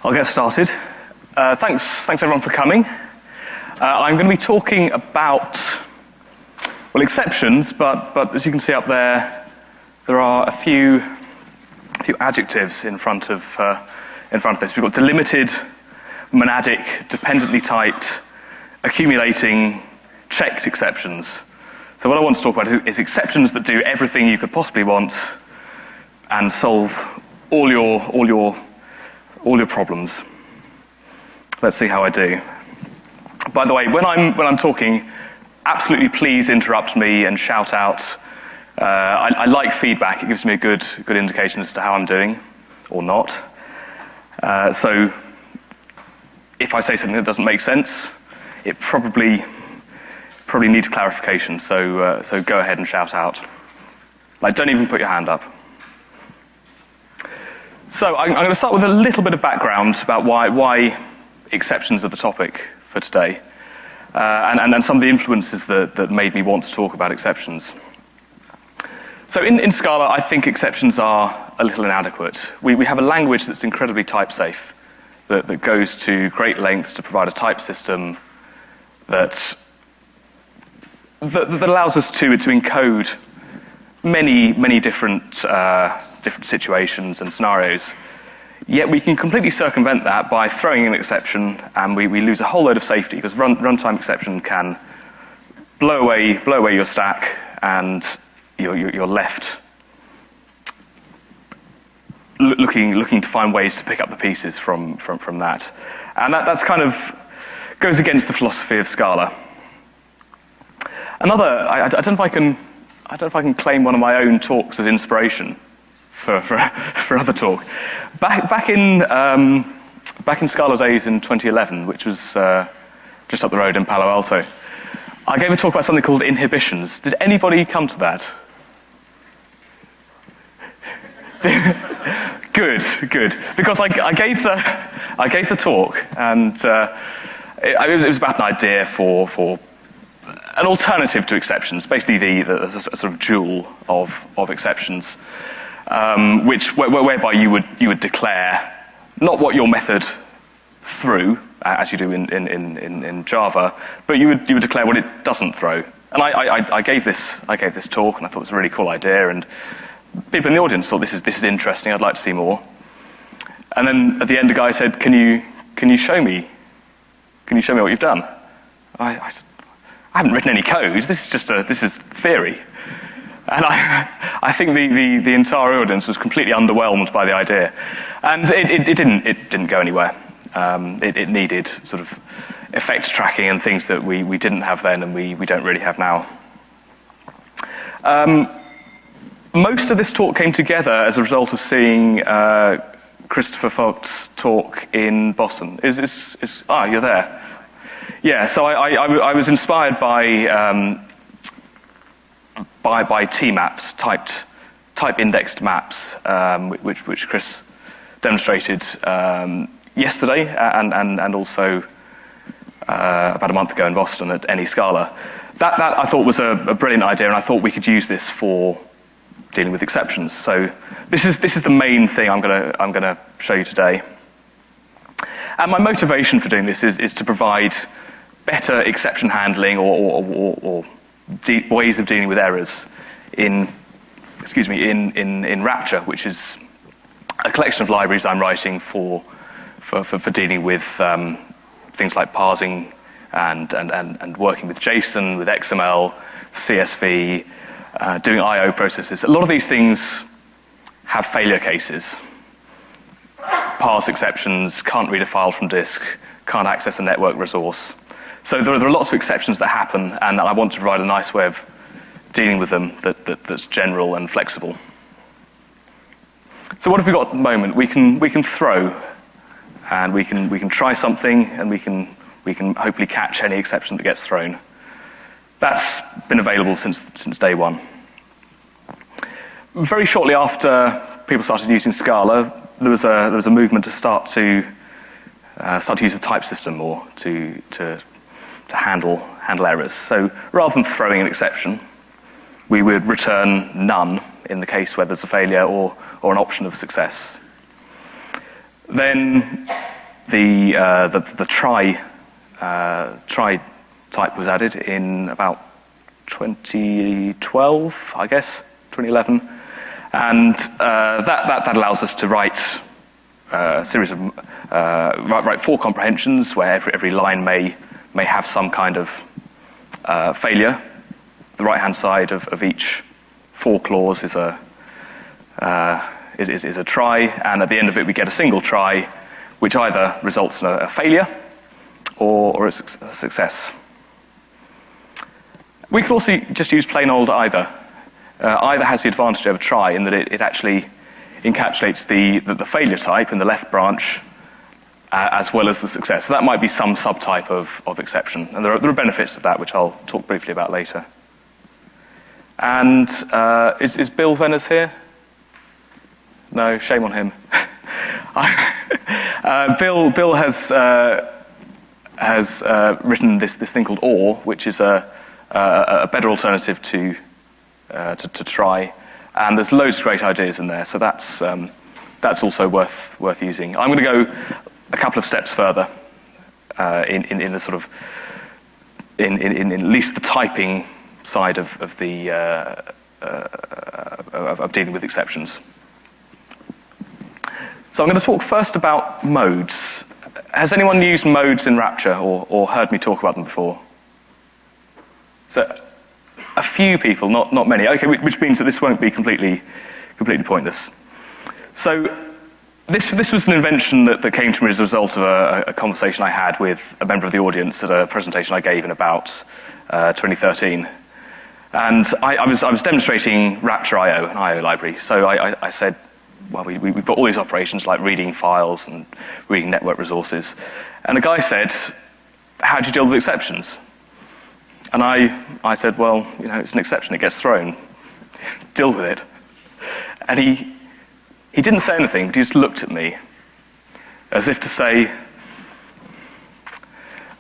I'll get started. Thanks everyone for coming. I'm going to be talking about, well, exceptions, but as you can see up there, there are a few adjectives in front of this. We've got delimited, monadic, dependently typed, accumulating, checked exceptions. So what I want to talk about is exceptions that do everything you could possibly want and solve all your problems. Let's see how I do. By the way, when I'm talking, absolutely please interrupt me and shout out. I like feedback. It gives me a good indication as to how I'm doing or not. So if I say something that doesn't make sense, it probably needs clarification. So go ahead and shout out. Like, don't even put your hand up. So I'm going to start with a little bit of background about why exceptions are the topic for today, and some of the influences that made me want to talk about exceptions. So in Scala, I think exceptions are a little inadequate. We have a language that's incredibly type safe, that goes to great lengths to provide a type system that allows us to encode many different situations and scenarios. Yet we can completely circumvent that by throwing in an exception, and we lose a whole load of safety, because runtime exception can blow away your stack, and you're left looking to find ways to pick up the pieces from that. And that's kind of goes against the philosophy of Scala. Another, I don't know if I can claim one of my own talks as inspiration for other talk. Back in Scala days in 2011, which was just up the road in Palo Alto, I gave a talk about something called inhibitions. Did anybody come to that? Good. Because I gave the talk, and it was about an idea for an alternative to exceptions, basically the sort of jewel of exceptions, whereby you would declare not what your method threw, as you do in Java, but you would declare what it doesn't throw. And I gave this talk, and I thought it was a really cool idea, and people in the audience thought this is interesting. I'd like to see more. And then at the end, the guy said, "Can you show me? Can you show me what you've done?" I said, "I haven't written any code. This is theory." And I think the entire audience was completely underwhelmed by the idea, and it didn't go anywhere. It needed sort of effects tracking and things that we didn't have then, and we don't really have now. Most of this talk came together as a result of seeing Christopher Fogt's talk in Boston. You're there. Yeah, so I was inspired by T-maps, type indexed maps, which Chris demonstrated yesterday and also about a month ago in Boston at NE Scala. That I thought was a brilliant idea, and I thought we could use this for dealing with exceptions. So this is the main thing I'm gonna show you today. And my motivation for doing this is to provide better exception handling or ways of dealing with errors in Rapture, which is a collection of libraries I'm writing for dealing with things like parsing and working with JSON, with XML, CSV, doing I/O processes. A lot of these things have failure cases. Parse exceptions, can't read a file from disk, can't access a network resource. So there are lots of exceptions that happen, and I want to provide a nice way of dealing with them that's general and flexible. So what have we got at the moment? We can throw, and we can try something, and we can hopefully catch any exception that gets thrown. That's been available since day one. Very shortly after people started using Scala, there was a movement to start to use the type system more to handle errors. So rather than throwing an exception, we would return none in the case where there's a failure or an option of success. Then the try type was added in about 2012, I guess, 2011, and that allows us to write a series of write for comprehensions where every line may have some kind of failure. The right-hand side of each for clause is a try, and at the end of it we get a single try, which either results in a failure or a success. We could also just use plain old either. Either has the advantage over try in that it actually encapsulates the failure type in the left branch as well as the success. So that might be some subtype of exception. And there are benefits to that, which I'll talk briefly about later. And is Bill Venners here? No, shame on him. Bill has written this thing called OR, which is a better alternative to try, and there's loads of great ideas in there. So that's also worth using. I'm going to go a couple of steps further in the sort of in at least the typing side of dealing with exceptions. So I'm going to talk first about modes. Has anyone used modes in Rapture or heard me talk about them before? So a few people, not many. Okay, which means that this won't be completely pointless. So this was an invention that came to me as a result of a conversation I had with a member of the audience at a presentation I gave in about 2013. And I was demonstrating Rapture IO, an IO library. So I said, well, we've got all these operations like reading files and reading network resources. And the guy said, how do you deal with exceptions? And I said, well, it's an exception, it gets thrown. Deal with it. And he didn't say anything, but he just looked at me as if to say,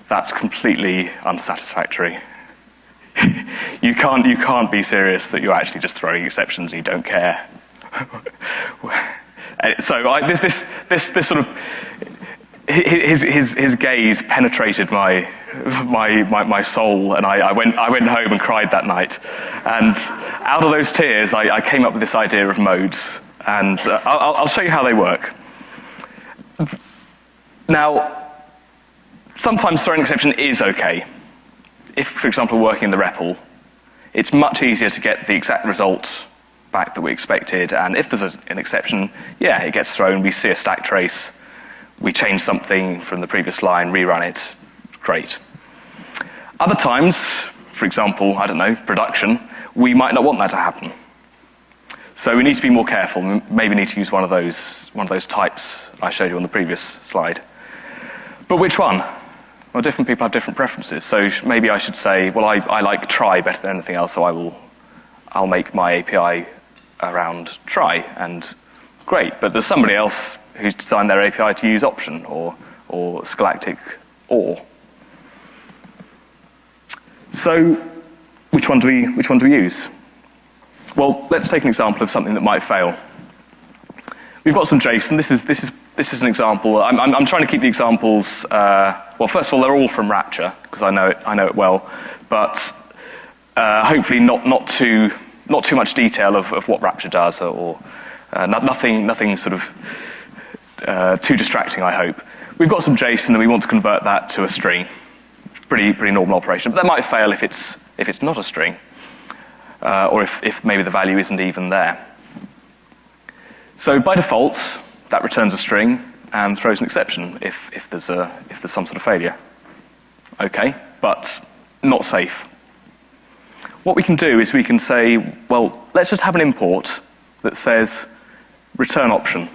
that's completely unsatisfactory. You can't be serious that you're actually just throwing exceptions and you don't care. So this sort of his gaze penetrated my soul, and I went home and cried that night. And out of those tears, I came up with this idea of modes, and I'll show you how they work. Now, sometimes throwing an exception is okay. If, for example, working in the REPL, it's much easier to get the exact result back that we expected, and if there's an exception, yeah, it gets thrown, we see a stack trace, we change something from the previous line, rerun it, great. Other times, for example, I don't know, production, we might not want that to happen. So we need to be more careful, maybe need to use one of those types I showed you on the previous slide. But which one? Well, different people have different preferences, so maybe I should say, well, I like try better than anything else, so I'll make my API around try, and great, but there's somebody else who's designed their API to use option or scholastic or. So which one do we use? Well, let's take an example of something that might fail. We've got some JSON. This is an example. I'm trying to keep the examples. Well, first of all, they're all from Rapture because I know it well, but hopefully not too much detail of what Rapture does, or nothing sort of too distracting, I hope. We've got some JSON and we want to convert that to a string. Pretty normal operation, but that might fail if it's not a string, or if maybe the value isn't even there. So by default, that returns a string and throws an exception if there's some sort of failure. Okay, but not safe. What we can do is we can say, well, let's just have an import that says return option.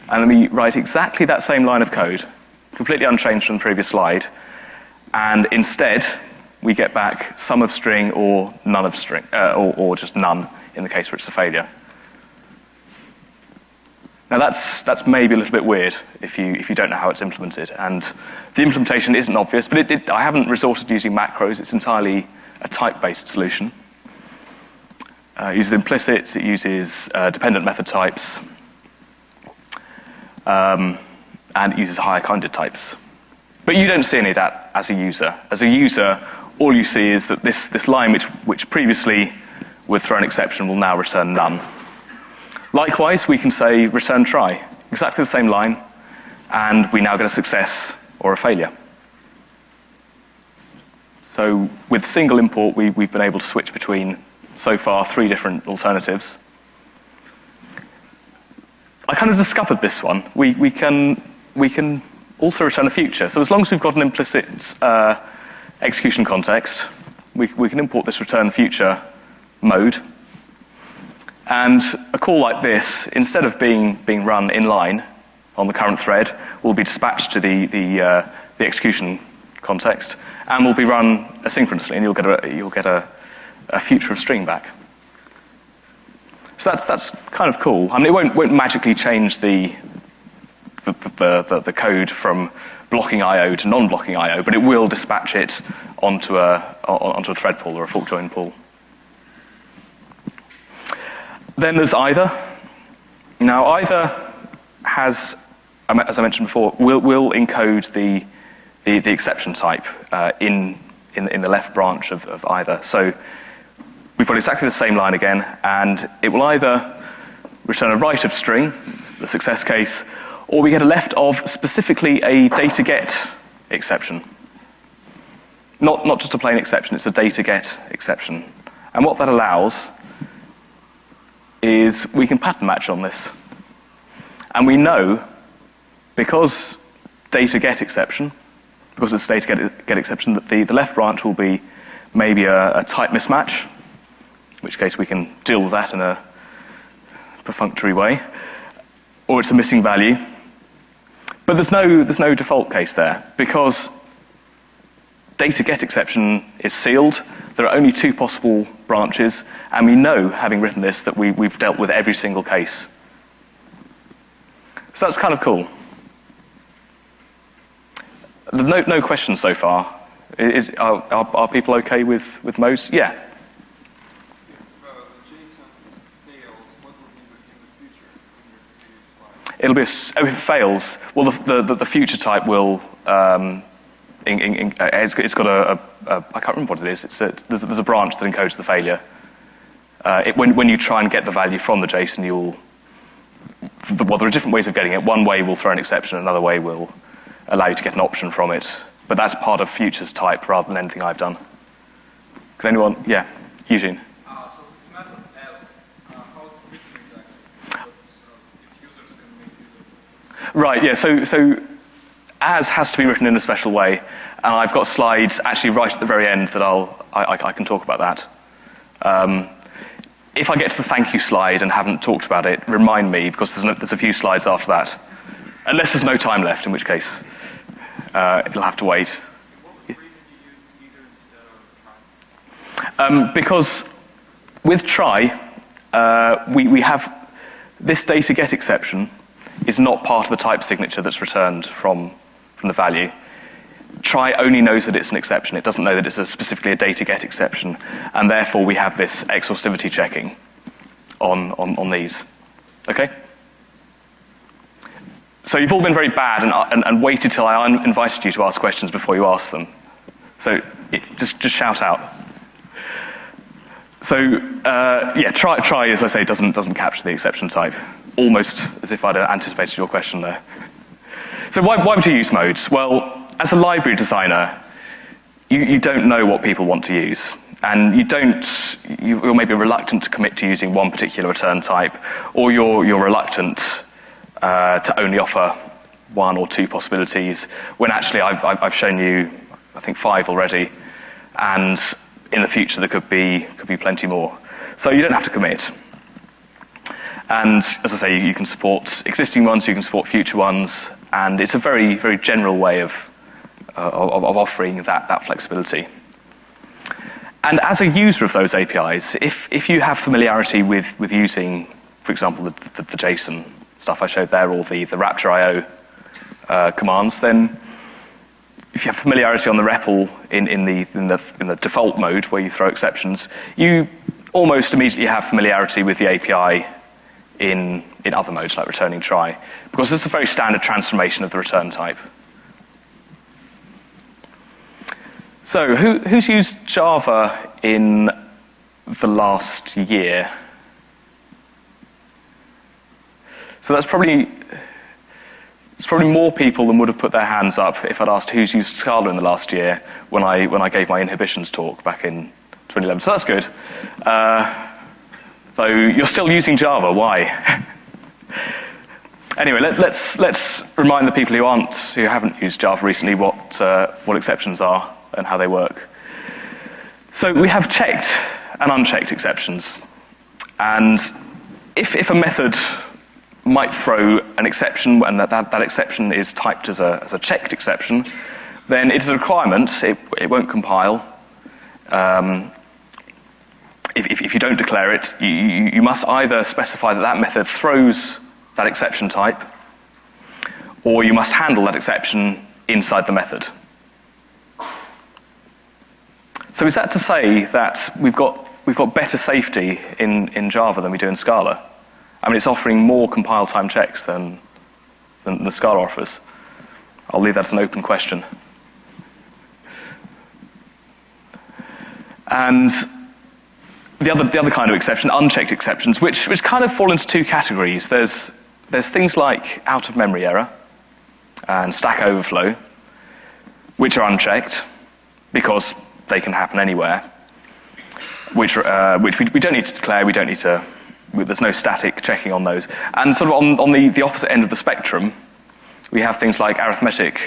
And then we write exactly that same line of code, completely unchanged from the previous slide, and instead we get back sum of string or none of string, or just none in the case where it's a failure. Now that's maybe a little bit weird if you don't know how it's implemented, and the implementation isn't obvious, but I haven't resorted to using macros. It's entirely a type-based solution. It uses implicits, it uses dependent method types, and it uses higher kinded types. But you don't see any of that as a user. As a user, all you see is that this line, which previously would throw an exception, will now return none. Likewise, we can say return try, exactly the same line, and we now get a success or a failure. So with single import, we've been able to switch between, so far, 3 different alternatives. I kind of discovered this one. We can also return a future. So as long as we've got an implicit execution context, we can import this return future mode. And a call like this, instead of being run inline on the current thread, will be dispatched to the execution context, and will be run asynchronously, and you'll get a future of string back. So that's kind of cool. I mean, it won't magically change the code from blocking I/O to non-blocking I/O, but it will dispatch it onto a thread pool or a fork join pool. Then there's either. Now either has, as I mentioned before, will encode the exception type in the left branch of either. So we've got exactly the same line again, and it will either return a right of string, the success case, or we get a left of specifically a data get exception. Not just a plain exception, it's a data get exception. And what that allows is we can pattern match on this. And we know, because data get exception, because it's data get exception, that the left branch will be maybe a type mismatch, in which case we can deal with that in a perfunctory way, or it's a missing value. But there's no default case there, because data get exception is sealed. There are only 2 possible branches, and we know, having written this, that we've dealt with every single case. So that's kind of cool. No questions so far. Are people okay with modes? Yeah. It'll be if it fails. Well, the future type will. It's got I can't remember what it is. There's a branch that encodes the failure. When you try and get the value from the JSON, well, there are different ways of getting it. One way will throw an exception, another way will allow you to get an option from it. But that's part of futures type rather than anything I've done. Can anyone? Yeah, Eugene. So this method else, how is it written exactly? Its users can make use of it. Right. Yeah. So as has to be written in a special way, and I've got slides actually right at the very end that I can talk about that. If I get to the thank you slide and haven't talked about it, remind me, because there's a few slides after that. Unless there's no time left, in which case it'll have to wait. What was the reason you used either instead of try? Because with try, we have this data get exception is not part of the type signature that's returned from the value. Try only knows that it's an exception. It doesn't know that it's specifically a data get exception, and therefore we have this exhaustivity checking on these. Okay? So you've all been very bad and waited till I invited you to ask questions before you ask them. So just shout out. So yeah, try as I say doesn't capture the exception type. Almost as if I'd anticipated your question there. So why would you use modes? Well, as a library designer, you don't know what people want to use, and you're maybe reluctant to commit to using one particular return type, or you're reluctant to only offer 1 or 2 possibilities, when actually I've shown you, I think, 5 already, and in the future there could be plenty more. So you don't have to commit. And as I say, you can support existing ones, you can support future ones, and it's a very, very general way of offering that flexibility. And as a user of those APIs, if you have familiarity with using, for example, the JSON stuff I showed there, or the Rapture IO commands, then if you have familiarity on the REPL in the default mode where you throw exceptions, you almost immediately have familiarity with the API in other modes like returning try, because this is a very standard transformation of the return type. So who's used Java in the last year? So it's probably more people than would have put their hands up if I'd asked who's used Scala in the last year when I gave my inhibitions talk back in 2011. So that's good. Though you're still using Java. Why? Anyway, let's remind the people who haven't used Java recently what exceptions are and how they work. So we have checked and unchecked exceptions, and if a method might throw an exception and that exception is typed as a checked exception, then it's a requirement. It won't compile. If you don't declare it, you must either specify that method throws that exception type, or you must handle that exception inside the method. So is that to say that we've got better safety in Java than we do in Scala? I mean, it's offering more compile time checks than the Scala offers. I'll leave that as an open question. And the other kind of exception, unchecked exceptions, which kind of fall into two categories. There's things like out-of-memory error and stack overflow, which are unchecked because they can happen anywhere, which we don't need to declare, we don't need to, there's no static checking on those. And sort of on the opposite end of the spectrum, we have things like arithmetic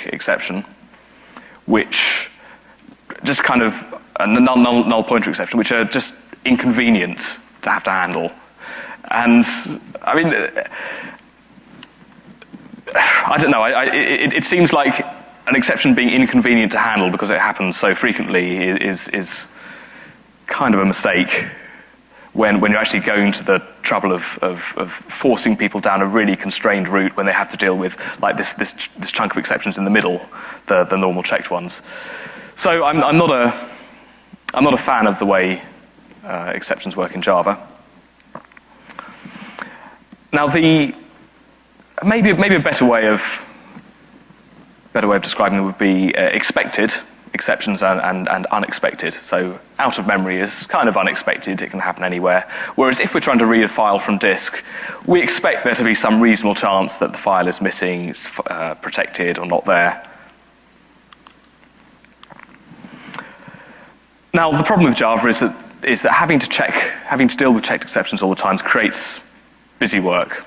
exception, which just kind of a null pointer exception, which are just inconvenient to have to handle. And I mean, I don't know. It seems like an exception being inconvenient to handle because it happens so frequently is kind of a mistake when you're actually going to the trouble of forcing people down a really constrained route when they have to deal with like this chunk of exceptions in the middle, the normal checked ones. So I'm not a fan of the way exceptions work in Java. Now maybe a better way of describing them would be expected exceptions and unexpected. So out of memory is kind of unexpected, it can happen anywhere. Whereas if we're trying to read a file from disk, we expect there to be some reasonable chance that the file is missing, is protected or not there. Now the problem with Java is that having to deal with checked exceptions all the time creates busy work.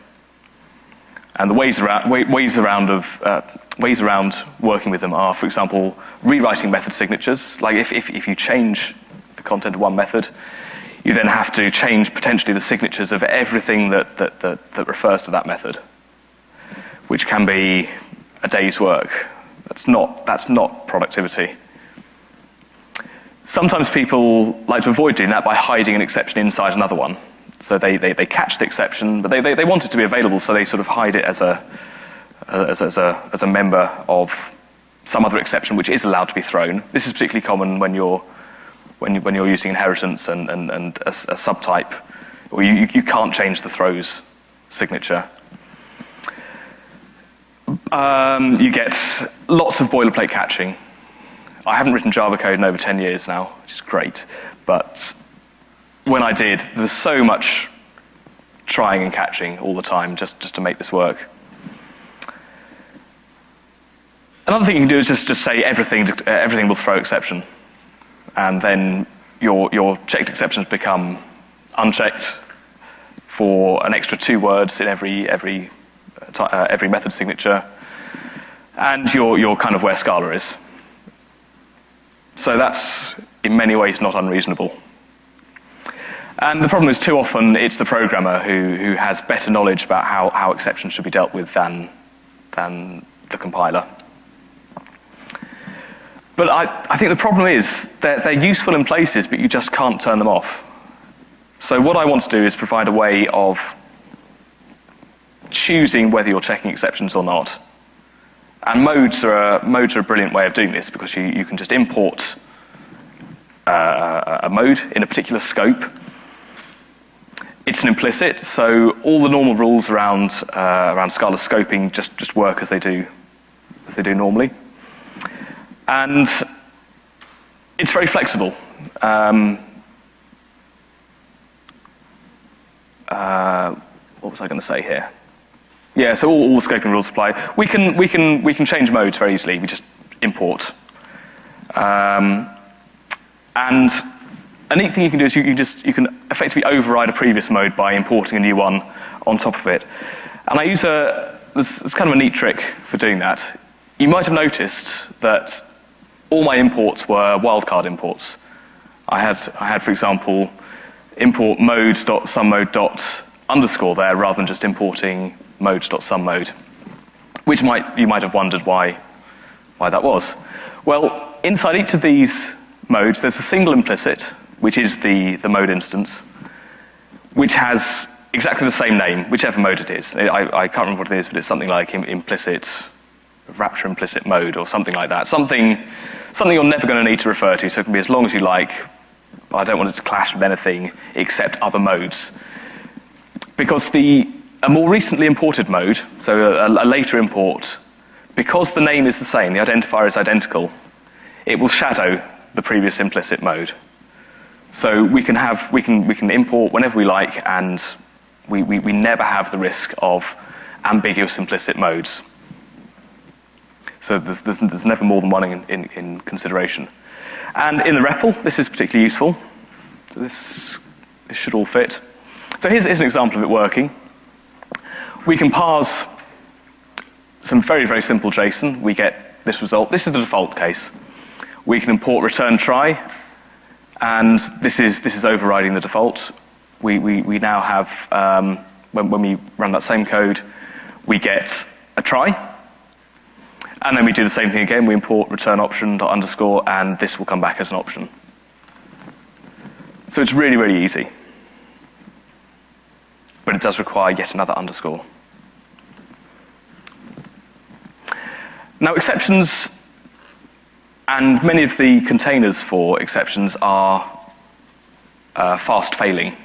And the ways around working with them are, for example, rewriting method signatures. Like if you change the content of one method, you then have to change potentially the signatures of everything that refers to that method, which can be a day's work. That's not productivity. Sometimes people like to avoid doing that by hiding an exception inside another one. So they catch the exception, but they want it to be available, so they sort of hide it as a member of some other exception which is allowed to be thrown. This is particularly common when you're using inheritance and a subtype, or you can't change the throws signature. You get lots of boilerplate catching. I haven't written Java code in over 10 years now, which is great, but when I did, there was so much trying and catching all the time just to make this work. Another thing you can do is just say everything will throw exception, and then your checked exceptions become unchecked for an extra 2 words in every method signature, and you're kind of where Scala is. So that's in many ways not unreasonable. And the problem is too often it's the programmer who has better knowledge about how exceptions should be dealt with than the compiler. But I think the problem is they're useful in places, but you just can't turn them off. So what I want to do is provide a way of choosing whether you're checking exceptions or not. And modes are a brilliant way of doing this, because you can just import a mode in a particular scope. It's an implicit, so all the normal rules around Scala scoping just work as they do normally. And it's very flexible. What was I going to say here? Yeah, so all the scoping rules apply. We can change modes very easily. We just import. And a neat thing you can do is you can effectively override a previous mode by importing a new one on top of it. And I use it's kind of a neat trick for doing that. You might have noticed that all my imports were wildcard imports. I had, for example, import modes.sommode._ there rather than just importing modes.sommode, which you might have wondered why that was. Well, inside each of these modes, there's a single implicit, which is the mode instance, which has exactly the same name, whichever mode it is. I can't remember what it is, but it's something like implicit, Rapture implicit mode, or something like that. Something you're never going to need to refer to, so it can be as long as you like. I don't want it to clash with anything except other modes. Because a more recently imported mode, so a later import, because the name is the same, the identifier is identical, it will shadow the previous implicit mode. So we can import whenever we like, and we never have the risk of ambiguous implicit modes. So there's never more than one in consideration. And in the REPL, this is particularly useful. So this should all fit. So here's an example of it working. We can parse some very, very simple JSON. We get this result. This is the default case. We can import return try, and this is overriding the default. We now have, when we run that same code, we get a try, and then we do the same thing again. We import return option _, and this will come back as an option. So it's really, really easy. But it does require yet another _. Now, exceptions and many of the containers for exceptions are fast failing.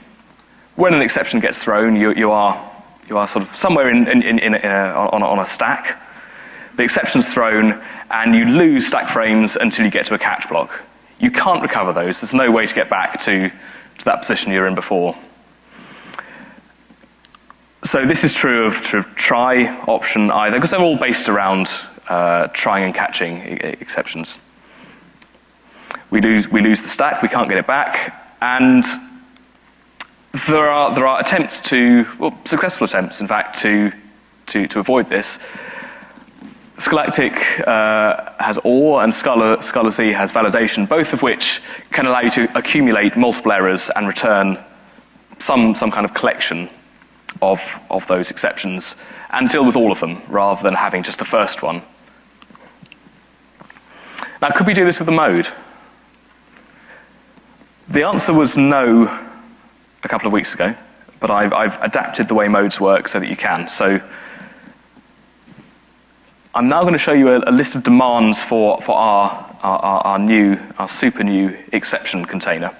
When an exception gets thrown, you are sort of somewhere on a stack. The exception's thrown, and you lose stack frames until you get to a catch block. You can't recover those. There's no way to get back to that position you were in before. So this is true of try, option, either, because they're all based around trying and catching exceptions. We lose the stack, we can't get it back, and there are attempts successful attempts, in fact, to avoid this. Scholastic has OR, and Scala Z has validation, both of which can allow you to accumulate multiple errors and return some kind of collection of those exceptions and deal with all of them rather than having just the first one. Now, could we do this with a mode? The answer was no a couple of weeks ago, but I've adapted the way modes work so that you can. So I'm now going to show you a list of demands for our super new exception container.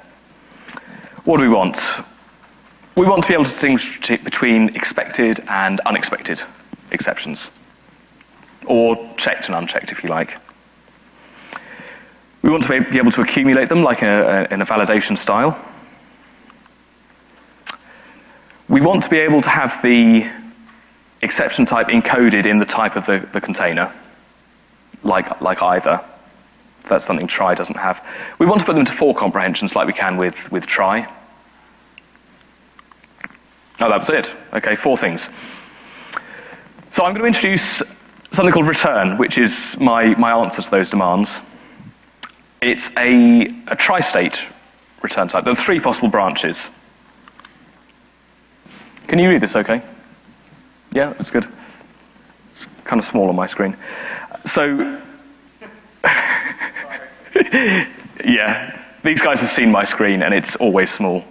What do we want? We want to be able to distinguish between expected and unexpected exceptions, or checked and unchecked, if you like. We want to be able to accumulate them like in a validation style. We want to be able to have the exception type encoded in the type of the container, like either. That's something try doesn't have. We want to put them into for comprehensions like we can with try. Oh, that was it. Okay, 4 things. So I'm going to introduce something called return, which is my answer to those demands. It's a tri-state return type. There are 3 possible branches. Can you read this okay? Yeah, that's good. It's kind of small on my screen. So, yeah, these guys have seen my screen and it's always small.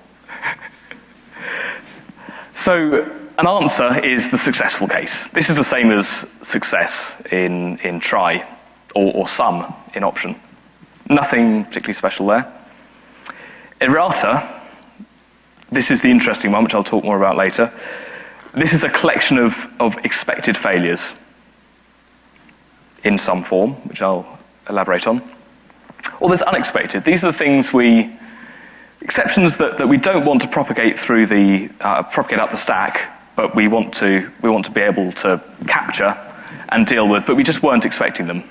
So, an answer is the successful case. This is the same as success in try, or sum in option. Nothing particularly special there. Errata, This is the interesting one, which I'll talk more about later. This is a collection of expected failures in some form, which I'll elaborate on. Or there's unexpected. These are the things exceptions that we don't want to propagate through propagate up the stack, but we want to be able to capture and deal with, but we just weren't expecting them.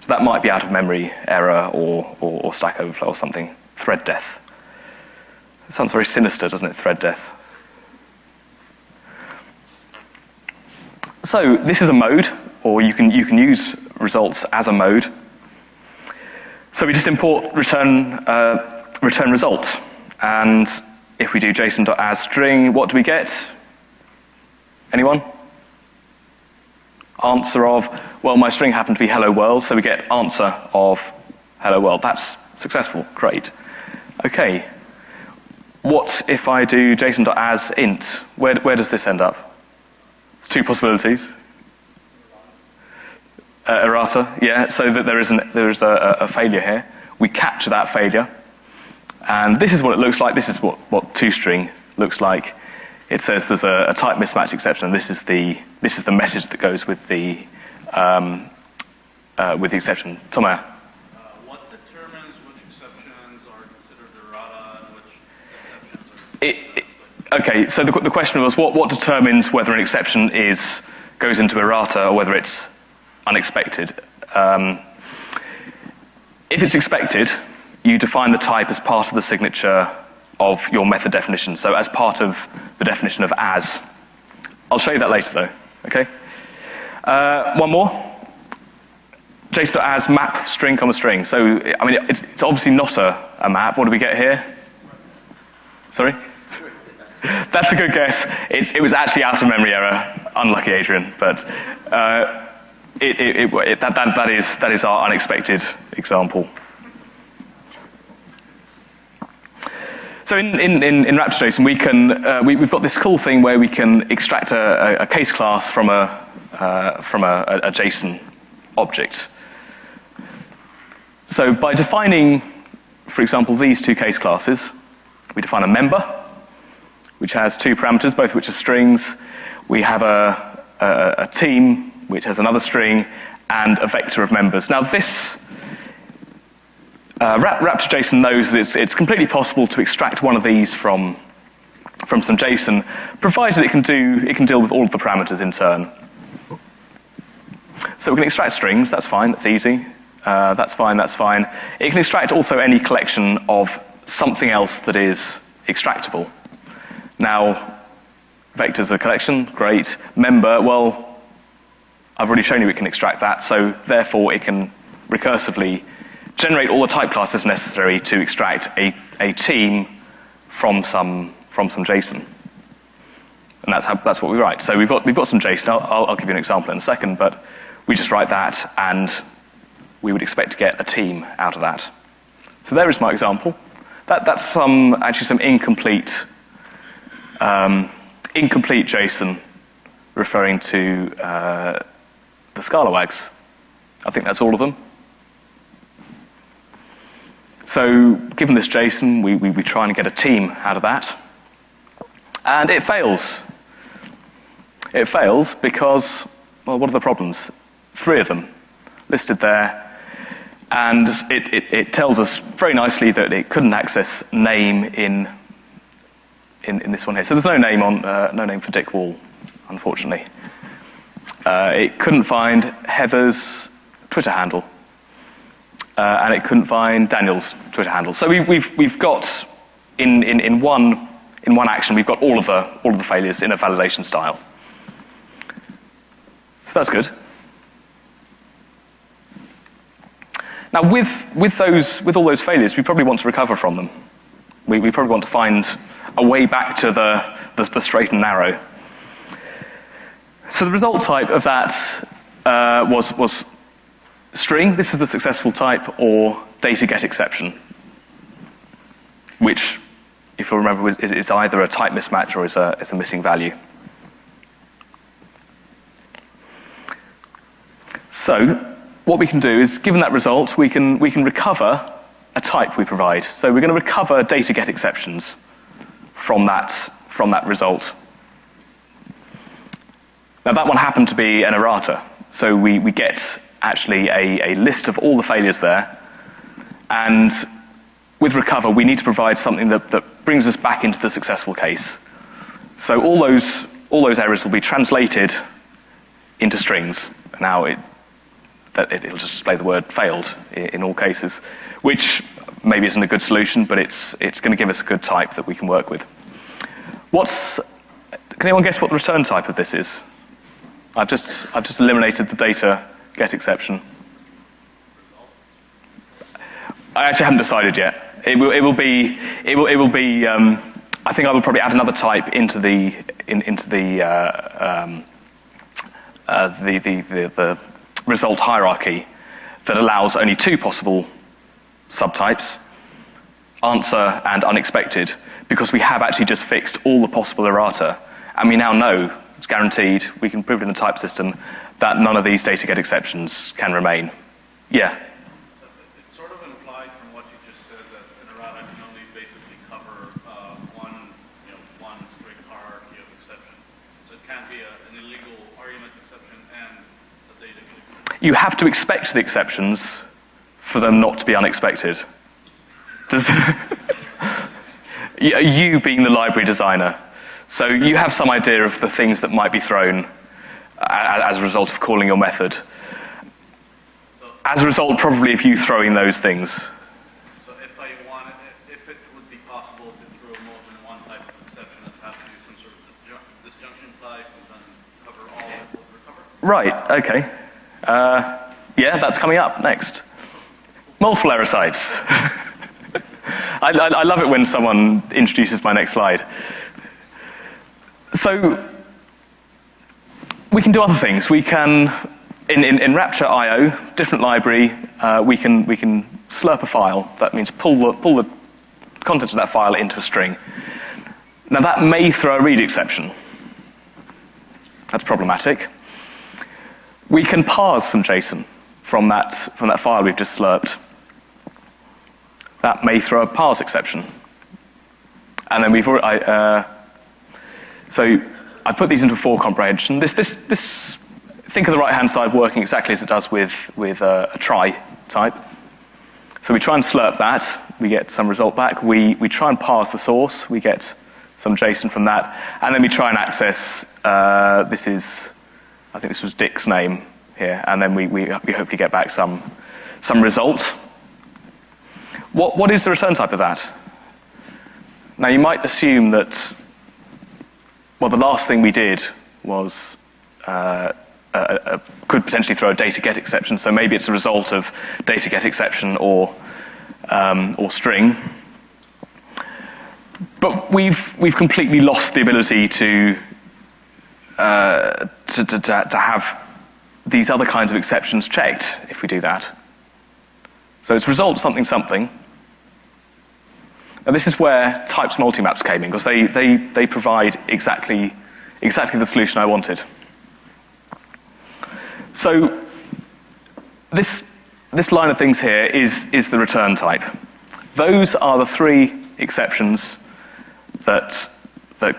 So that might be out of memory error or stack overflow or something. Thread death. It sounds very sinister, doesn't it? Thread death. So this is a mode, or you can use results as a mode. So we just import return result, and if we do JSON.asString, what do we get? Anyone? Answer of, well, my string happened to be hello world, so we get answer of hello world. That's successful, great. Okay, what if I do JSON.asInt? Where does this end up? It's two possibilities. Errata, yeah, so that there is a failure here. We capture that failure, and this is what it looks like. This is what toString looks like. It says there's a type mismatch exception, and this is the message that goes with the exception. Thomas? What determines which exceptions are considered errata and which exceptions are... Okay, so the question was what determines whether an exception goes into errata or whether it's unexpected. If it's expected, you define the type as part of the signature of your method definition, so as part of the definition of as. I'll show you that later though, okay? One more. JSON.as map string, string. So, I mean, it's obviously not a map. What do we get here? Sorry? That's a good guess. It was actually out of memory error. Unlucky, Adrian, but that is our unexpected example. So in Rapture JSON, we've got this cool thing where we can extract a case class from a JSON object. So by defining, for example, these two case classes, we define a member, which has two parameters, both of which are strings. We have a team, which has another string, and a vector of members. Now this Rapture JSON knows that it's completely possible to extract one of these from some JSON, provided it can deal with all of the parameters in turn. So we can extract strings. That's fine. That's easy. That's fine. It can extract also any collection of something else that is extractable. Now, vectors are a collection. Great. Member. Well, I've already shown you we can extract that. So therefore, it can recursively generate all the type classes necessary to extract a team from some JSON, and that's what we write. So we've got some JSON. I'll give you an example in a second, but we just write that, and we would expect to get a team out of that. So there is my example. That's actually some incomplete JSON referring to the Scala wags. I think that's all of them. So given this JSON, we try and get a team out of that. And it fails. It fails because, well, what are the problems? 3 of them listed there. And it tells us very nicely that it couldn't access name in this one here. So there's no name for Dick Wall, unfortunately. It couldn't find Heather's Twitter handle. And it couldn't find Daniel's Twitter handle. So we've got in one action we've got all of the failures in a validation style. So that's good. Now with all those failures, we probably want to recover from them. We probably want to find a way back to the straight and narrow. So the result type of that was string. This is the successful type, or data get exception, which, if you'll remember, is either a type mismatch or is a missing value. So what we can do is, given that result, we can recover a type we provide. So we're going to recover data get exceptions from that result. Now that one happened to be an errata, so we get actually a list of all the failures there, and with recover we need to provide something that brings us back into the successful case. So all those errors will be translated into strings. Now it'll just display the word failed in all cases, which maybe isn't a good solution, but it's going to give us a good type that we can work with. Can anyone guess what the return type of this is? I've just eliminated the data get exception. I actually haven't decided yet. It will be. I think I will probably add another type into the result hierarchy that allows only two possible subtypes, answer and unexpected, because we have actually just fixed all the possible errata, and we now know, it's guaranteed, we can prove it in the type system, that none of these data get exceptions can remain. Yeah? It sort of implied from what you just said that an errata can only basically cover one strict hierarchy of exception. So it can't be an illegal argument exception and a data get exception. You have to expect the exceptions for them not to be unexpected. You being the library designer, so you have some idea of the things that might be thrown as a result of calling your method. As a result, probably of you throwing those things. So if it would be possible to throw more than one type of exception, it would have to be some sort of disjunction type and then cover all that would recover. Right, okay. Yeah, that's coming up next. Multiple error types. I love it when someone introduces my next slide. So we can do other things. We can, in Rapture IO, different library, we can slurp a file. That means pull the contents of that file into a string. Now that may throw a read exception. That's problematic. We can parse some JSON from that file we've just slurped. That may throw a parse exception. And then so I put these into for comprehension. This think of the right-hand side working exactly as it does with a try type. So we try and slurp that, we get some result back. We try and parse the source, we get some JSON from that, and then we try and access. I think this was Dick's name here, and then we hopefully get back some result. What is the return type of that? Now you might assume that, well, the last thing we did was could potentially throw a data get exception, so maybe it's a result of data get exception or string. But we've completely lost the ability to have these other kinds of exceptions checked if we do that. So it's result something something. And this is where types multimaps came in, because they provide exactly the solution I wanted. So this line of things here is the return type. Those are the three exceptions that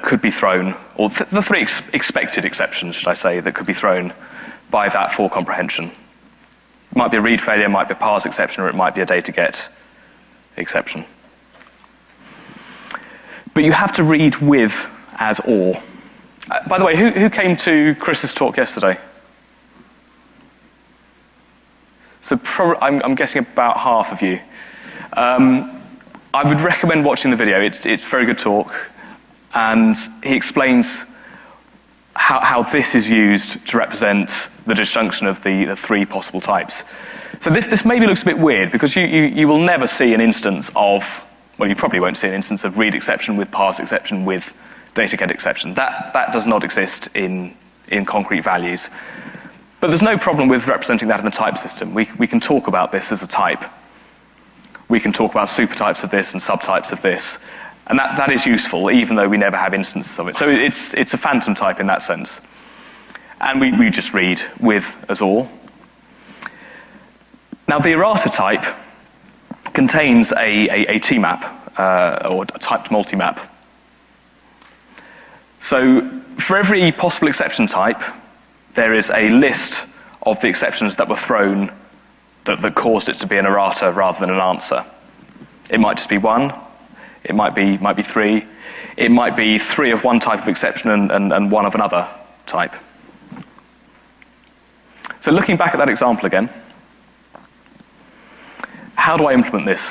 could be thrown, or the three expected exceptions, should I say, that could be thrown by that for comprehension. It might be a read failure, it might be a parse exception, or it might be a data get exception. But you have to read with as or. By the way, who came to Chris's talk yesterday? So I'm guessing about half of you. I would recommend watching the video. It's a very good talk, and he explains how this is used to represent the disjunction of the three possible types. So this maybe looks a bit weird, because you will never see an instance of, well, you probably won't see an instance of read exception with parse exception with data get exception. That does not exist in concrete values. But there's no problem with representing that in the type system. We can talk about this as a type. We can talk about supertypes of this and subtypes of this. And that is useful, even though we never have instances of it. So it's a phantom type in that sense. And we just read with as or. Now the errata type contains a T-map, or a typed multimap. So for every possible exception type, there is a list of the exceptions that were thrown that caused it to be an errata rather than an answer. It might just be one, it might be three, it might be three of one type of exception and one of another type. So looking back at that example again, how do I implement this?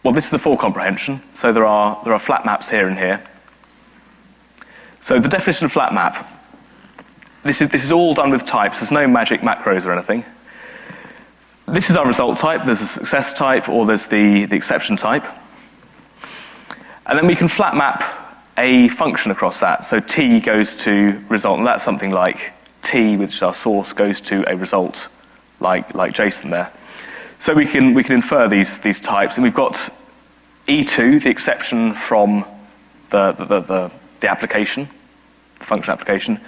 Well, this is the for comprehension, so there are flat maps here and here. So the definition of flat map, this is all done with types, there's no magic macros or anything. This is our result type, there's a success type, or there's the exception type. And then we can flat map a function across that. So t goes to result, and that's something like t, which is our source, goes to a result like JSON there. So we can infer these types, and we've got E2, the exception from the application, the function application.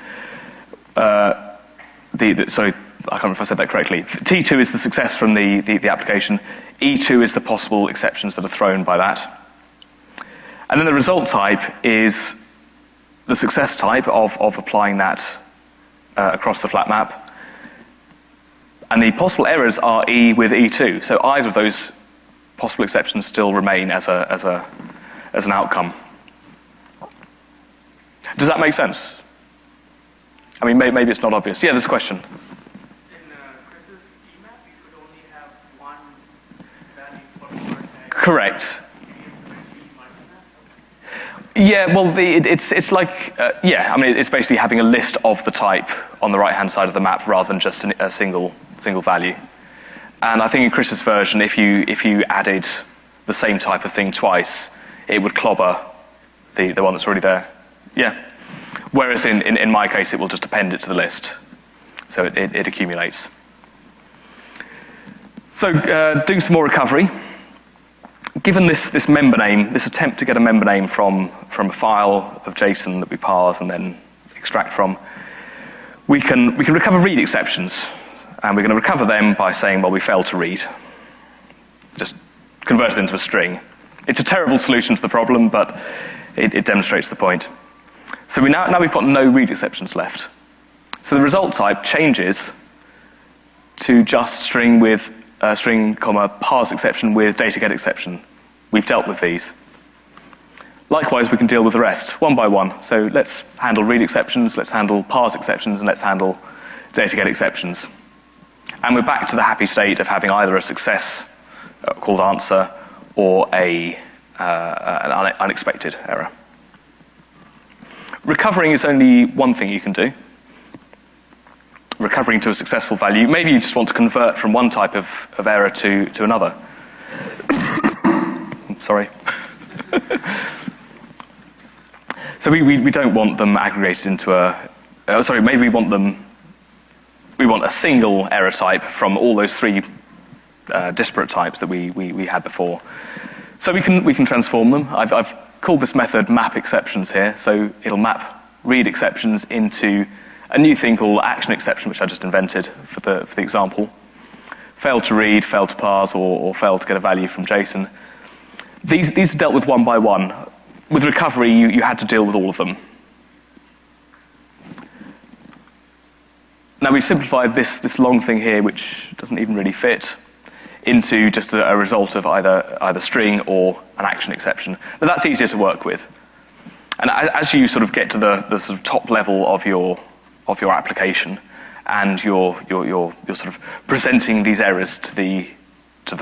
Sorry, I can't remember if I said that correctly. T2 is the success from the application. E2 is the possible exceptions that are thrown by that. And then the result type is the success type of applying that across the flat map. And the possible errors are E with E2. So either of those possible exceptions still remain as an outcome. Does that make sense? I mean, maybe it's not obvious. Yeah, there's a question. In Chris's schema, you could only have one value for one tag. Correct. Yeah, well, it's like, yeah, I mean, it's basically having a list of the type on the right-hand side of the map rather than just a single value. And I think in Chris's version, if you added the same type of thing twice, it would clobber the one that's already there. Yeah. Whereas in my case, it will just append it to the list. So it accumulates. So doing some more recovery. Given this member name, this attempt to get a member name from a file of JSON that we parse and then extract from, we can recover read exceptions. And we're going to recover them by saying, well, we failed to read. Just convert it into a string. It's a terrible solution to the problem, but it demonstrates the point. So now we've got no read exceptions left. So the result type changes to just string with string, parse exception with data get exception. We've dealt with these. Likewise, we can deal with the rest, one by one. So let's handle read exceptions, let's handle parse exceptions, and let's handle data get exceptions. And we're back to the happy state of having either a success called answer or an unexpected error. Recovering is only one thing you can do. Recovering to a successful value. Maybe you just want to convert from one type of error to another. Sorry. So we don't want them aggregated into maybe we want a single error type from all those three disparate types that we had before. So we can transform them. I've called this method map exceptions here. So it'll map read exceptions into a new thing called action exception, which I just invented for the example. Failed to read, failed to parse, or failed to get a value from JSON. These are dealt with one by one. With recovery, you had to deal with all of them. Now we've simplified this long thing here, which doesn't even really fit, into just a result of either string or an action exception. But that's easier to work with. And as you sort of get to the sort of top level of your application, and you're sort of presenting these errors to the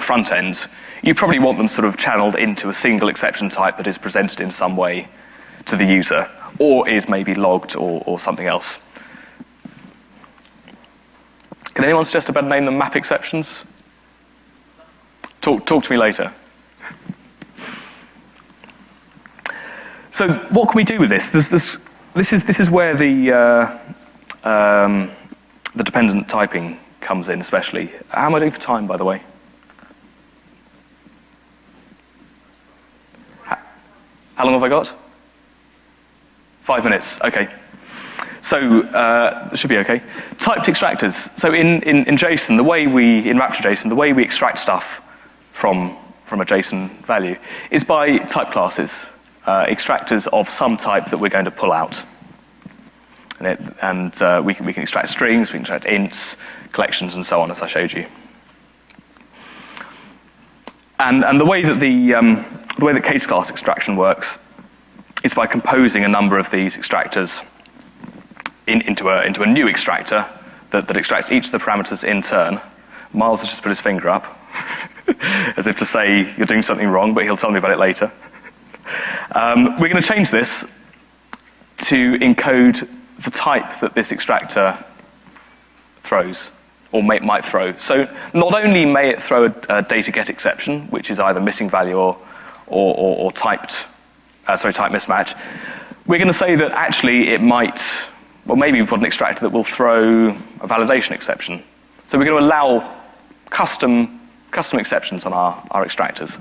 front end, you probably want them sort of channeled into a single exception type that is presented in some way to the user, or is maybe logged or something else. Can anyone suggest a better name than map exceptions? Talk to me later. So what can we do with this? This is where the dependent typing comes in, especially. How am I doing for time, by the way? How long have I got? 5 minutes. Okay. So it should be okay. Typed extractors. So in JSON, in Rapture JSON, the way we extract stuff from a JSON value is by type classes. extractors of some type that we're going to pull out. And we can extract strings, we can extract ints, collections, and so on, as I showed you. And the way that the way that case class extraction works is by composing a number of these extractors into a new extractor that extracts each of the parameters in turn. Miles has just put his finger up, as if to say you're doing something wrong, but he'll tell me about it later. We're going to change this to encode the type that this extractor throws, or might throw. So not only may it throw a data get exception, which is either missing value or type mismatch, we're going to say that actually it might, well, maybe we've got an extractor that will throw a validation exception. So we're going to allow custom exceptions on our extractors.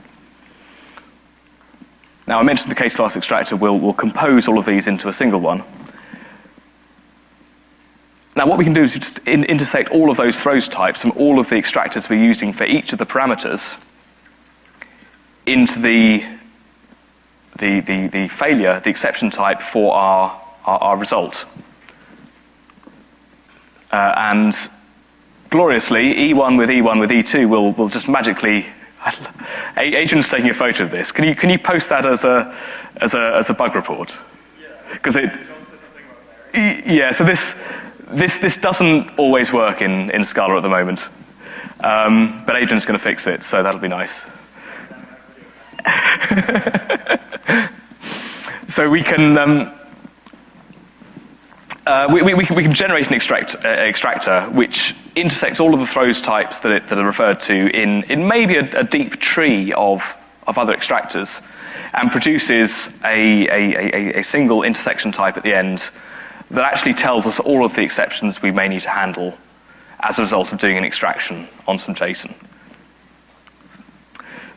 Now I mentioned the case class extractor will compose all of these into a single one. Now what we can do is just intersect all of those throws types and all of the extractors we're using for each of the parameters into the failure, the exception type for our result. And gloriously, E1 with E2 will just magically. Adrian's taking a photo of this. Can you post that as a bug report? Because so this doesn't always work in Scala at the moment, but Adrian's going to fix it, so that'll be nice. So we can we can generate an extractor which intersects all of the throws types that are referred to in maybe a deep tree of other extractors, and produces a single intersection type at the end that actually tells us all of the exceptions we may need to handle as a result of doing an extraction on some JSON.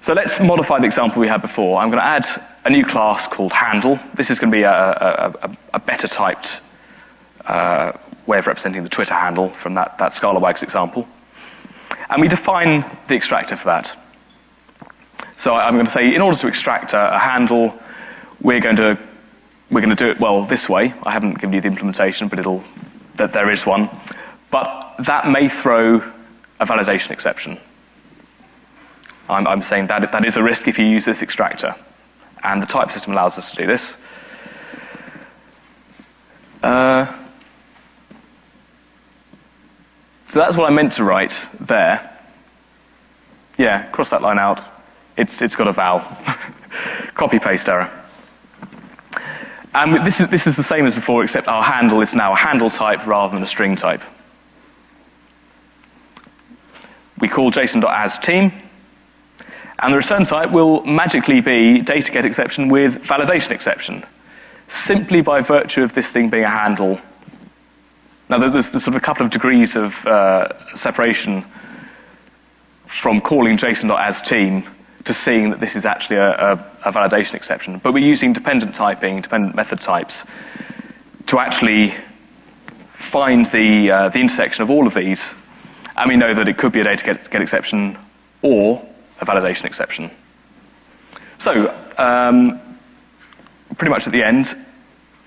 So let's modify the example we had before. I'm going to add a new class called handle. This is going to be a better typed way of representing the Twitter handle from that Scala wags example. And we define the extractor for that. So I'm going to say, in order to extract a handle, we're going to do it, well, this way. I haven't given you the implementation, but there is one. But that may throw a validation exception. I'm saying that is a risk if you use this extractor. And the type system allows us to do this. So that's what I meant to write there. Yeah, cross that line out. It's got a val. Copy-paste error. And this is the same as before, except our handle is now a handle type rather than a string type. We call JSON.asTeam, and the return type will magically be data get exception with validation exception, simply by virtue of this thing being a handle. Now there's sort of a couple of degrees of separation from calling JSON.asTeam to seeing that this is actually a validation exception. But we're using dependent typing, dependent method types, to actually find the intersection of all of these, and we know that it could be a data get exception or a validation exception. So, pretty much at the end,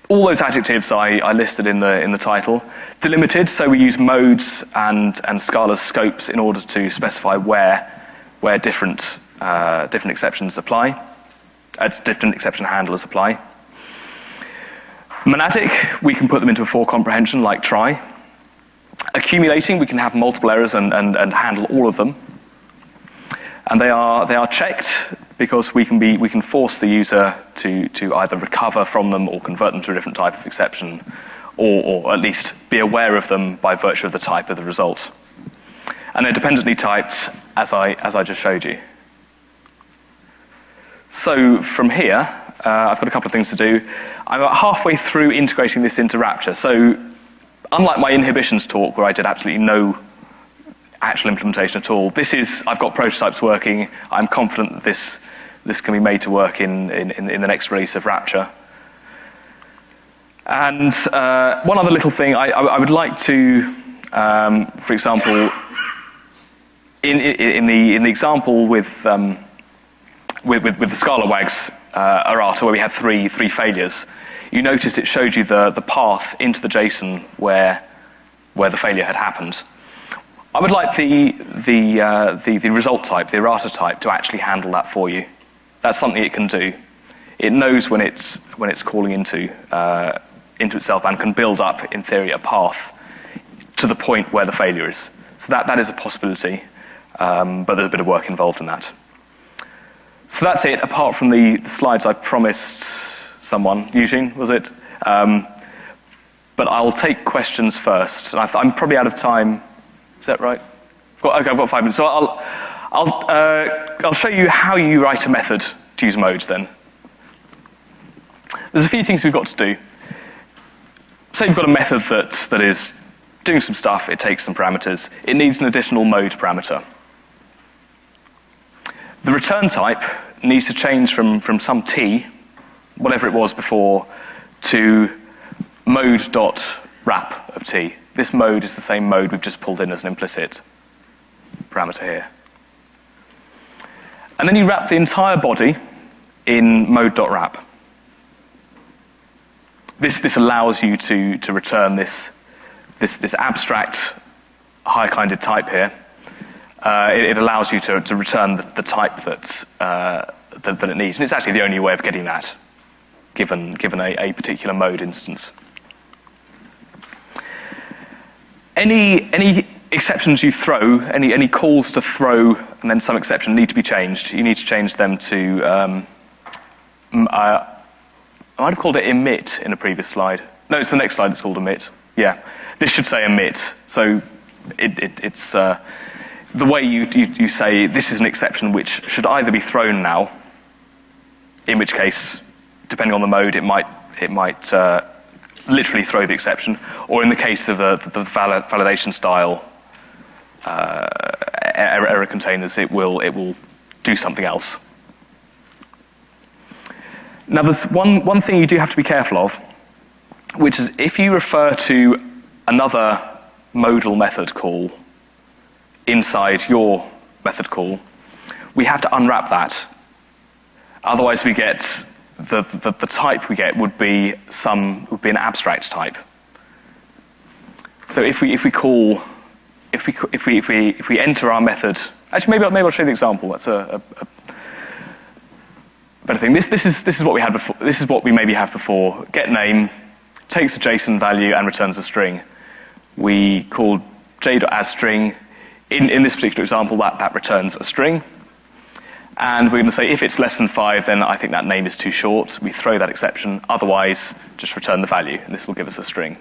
all those adjectives I listed in the title. Delimited, so we use modes and Scala's scopes in order to specify where different exceptions apply, different exception handlers apply. Monadic, we can put them into a for comprehension like try. Accumulating, we can have multiple errors and handle all of them. And they are checked because we can force the user to either recover from them or convert them to a different type of exception, or at least be aware of them by virtue of the type of the result. And they're dependently typed as I just showed you. So from here, I've got a couple of things to do. I'm about halfway through integrating this into Rapture. So unlike my inhibitions talk where I did absolutely no actual implementation at all, I've got prototypes working. I'm confident that this can be made to work in the next release of Rapture. And one other little thing, I would like to, for example, in the example with the Scala wags errata, where we had three failures, you noticed it showed you the path into the JSON where the failure had happened. I would like the result type, the errata type, to actually handle that for you. That's something it can do. It knows when it's calling into itself and can build up, in theory, a path to the point where the failure is. So that is a possibility, but there's a bit of work involved in that. So that's it, apart from the slides I promised someone, Eugene, was it? But I'll take questions first. I'm probably out of time. Is that right? Okay, I've got 5 minutes. So I'll show you how you write a method to use modes then. There's a few things we've got to do. Say you've got a method that is doing some stuff, it takes some parameters. It needs an additional mode parameter. The return type needs to change from some t, whatever it was before, to mode.wrap of t. This mode is the same mode we've just pulled in as an implicit parameter here. And then you wrap the entire body in mode.wrap. This allows you to return this abstract high-kinded type here. It allows you to return the type that it needs, and it's actually the only way of getting that, given a particular mode instance. Any exceptions you throw, any calls to throw, and then some exception need to be changed. You need to change them to. I might have called it emit in a previous slide. No, it's the next slide that's called emit. Yeah, this should say emit. So it's the way you say this is an exception which should either be thrown now, in which case, depending on the mode, it might literally throw the exception, or in the case of the validation style error containers, it will do something else. Now, there's one thing you do have to be careful of, which is if you refer to another modal method call inside your method call, we have to unwrap that. Otherwise, we get the type we get would be an abstract type. So if we enter our method, actually maybe I'll show you the example. That's a better thing. This is what we had before. This is what we maybe have before. Get name takes a JSON value and returns a string. We call j.asString. In this particular example, that returns a string. And we're going to say if it's less than 5, then I think that name is too short. We throw that exception. Otherwise, just return the value, and this will give us a string.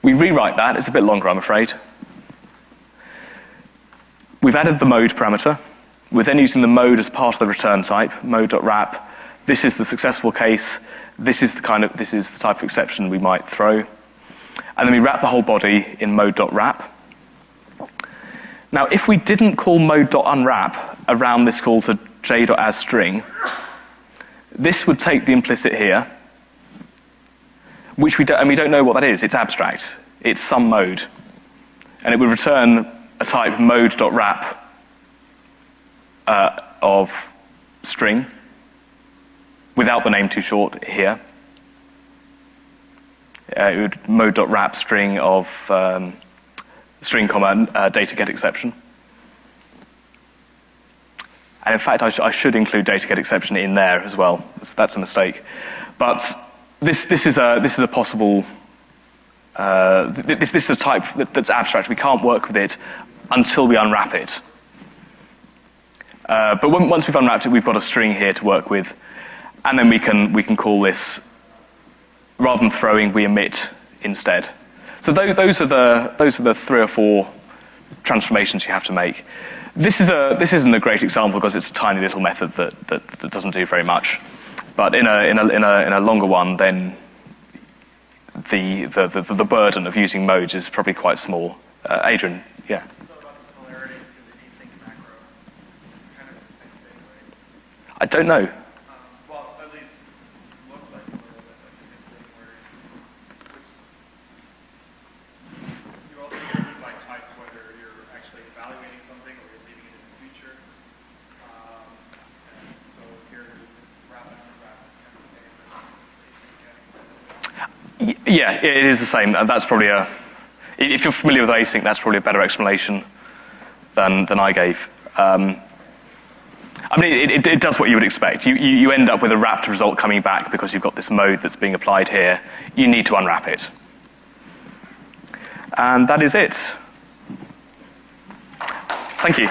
We rewrite that. It's a bit longer, I'm afraid. We've added the mode parameter. We're then using the mode as part of the return type, mode.wrap. This is the successful case. This is the type of exception we might throw. And then we wrap the whole body in mode.wrap. Now, if we didn't call mode.unwrap around this call to j.asString, this would take the implicit here, which we don't know what that is. It's abstract. It's some mode. And it would return a type mode.wrap of string without the name too short here. It would mode.wrap string of string comma data get exception. And in fact, I should include data get exception in there as well. That's a mistake. But this is a possible. This is a type that's abstract. We can't work with it until we unwrap it. But once we've unwrapped it, we've got a string here to work with, and then we can call this, rather than throwing, we emit instead. So those are the 3 or 4 transformations you have to make. This isn't a great example because it's a tiny little method that doesn't do very much. But in a longer one, then the burden of using modes is probably quite small. Adrian, yeah. I don't know. Well, at least looks like a little bit like the same thing where you also include by types whether you're actually evaluating something or you're leaving it in the future. And so here this wrap after Yeah, it is the same. That's probably if you're familiar with async, that's probably a better explanation than I gave. I mean, it does what you would expect. You end up with a wrapped result coming back because you've got this mode that's being applied here. You need to unwrap it. And that is it. Thank you.